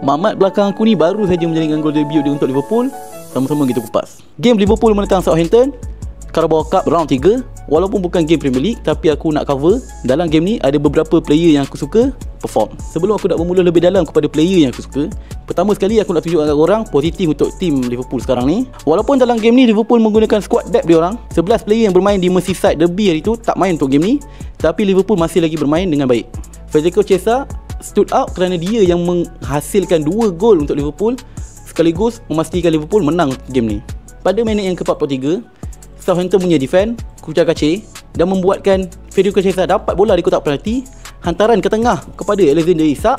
Mamat belakang aku ni baru saja menjaringkan gol debut dia untuk Liverpool. Sama-sama kita kupas game Liverpool menentang Southampton Carabao Cup round 3. Walaupun bukan game Premier League, tapi aku nak cover dalam game ni ada beberapa player yang aku suka perform. Sebelum aku nak bermula lebih dalam kepada player yang aku suka, pertama sekali aku nak tunjukkan kepada korang positif untuk tim Liverpool sekarang ni. Walaupun dalam game ni Liverpool menggunakan squad depth dia orang, 11 player yang bermain di Merseyside Derby hari tu tak main untuk game ni, tapi Liverpool masih lagi bermain dengan baik. Federico Chiesa stood out kerana dia yang menghasilkan 2 gol untuk Liverpool, sekaligus memastikan Liverpool menang game ni. Pada minit yang ke-43, Southampton punya defend kucak-kacir dan membuatkan Federico Chiesa dapat bola di kotak penalti, hantaran ke tengah kepada Alexander Isak.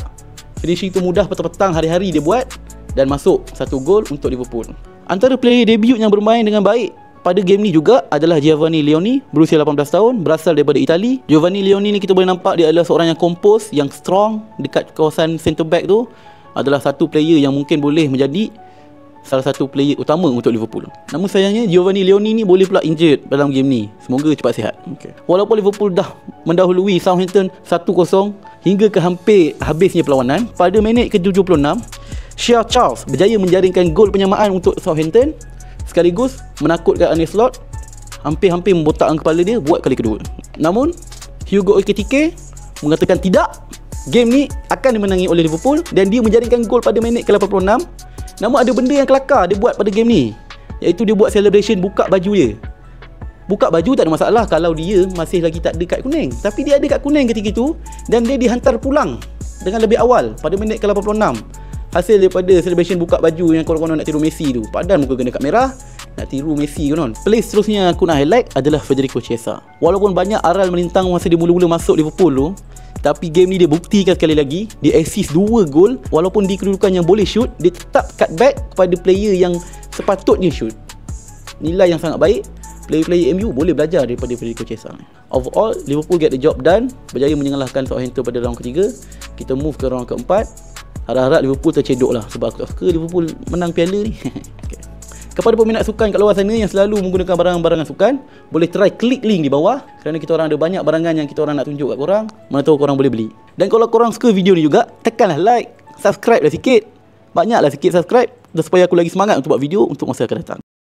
Finishing tu mudah petang-petang hari-hari dia buat dan masuk 1 gol untuk Liverpool. Antara player debut yang bermain dengan baik pada game ni juga adalah Giovanni Leoni, berusia 18 tahun, berasal daripada Itali. Giovanni Leoni ni kita boleh nampak dia adalah seorang yang kompos, yang strong dekat kawasan centre back tu. Adalah satu player yang mungkin boleh menjadi salah satu player utama untuk Liverpool. Namun sayangnya Giovanni Leoni ni boleh pula injured dalam game ni. Semoga cepat sihat. Walaupun Liverpool dah mendahului Southampton 1-0 hingga ke hampir habisnya perlawanan, pada minit ke-76 Shea Charles berjaya menjaringkan gol penyamaan untuk Southampton, sekaligus menakutkan Arne Slot, hampir-hampir membotakkan kepala dia buat kali kedua. Namun Hugo Ekitike mengatakan tidak, game ni akan dimenangi oleh Liverpool, dan dia menjaringkan gol pada minit ke-86. Namun ada benda yang kelakar dia buat pada game ni, iaitu dia buat celebration buka baju dia. Buka baju tak ada masalah kalau dia masih lagi tak ada kad kuning, tapi dia ada kad kuning ketika itu dan dia dihantar pulang dengan lebih awal pada minit ke-86. Hasil daripada celebration buka baju yang konon-konon nak tiru Messi tu. Padahal muka kena kad merah, nak tiru Messi konon. Play seterusnya aku nak highlight adalah Federico Chiesa. Walaupun banyak aral melintang masa dia mula-mula masuk Liverpool tu, tapi game ni dia buktikan sekali lagi, dia assist 2 gol. Walaupun di kedudukan yang boleh shoot, dia tetap cut back kepada player yang sepatutnya shoot. Nilai yang sangat baik. Player-player MU boleh belajar daripada Federico Chiesa. Overall, Liverpool get the job done, berjaya mengalahkan Southampton pada round ketiga. Kita move ke round keempat. Harap-harap Liverpool tercedok lah, sebab aku tak suka Liverpool menang piala ni. Kepada peminat sukan kat luar sana yang selalu menggunakan barang-barangan sukan, boleh try klik link di bawah, kerana kita orang ada banyak barangan yang kita orang nak tunjuk kat korang. Mana tahu korang boleh beli. Dan kalau korang suka video ni juga, tekanlah like, subscribe dah sikit. Banyaklah sikit subscribe, supaya aku lagi semangat untuk buat video untuk masa akan datang.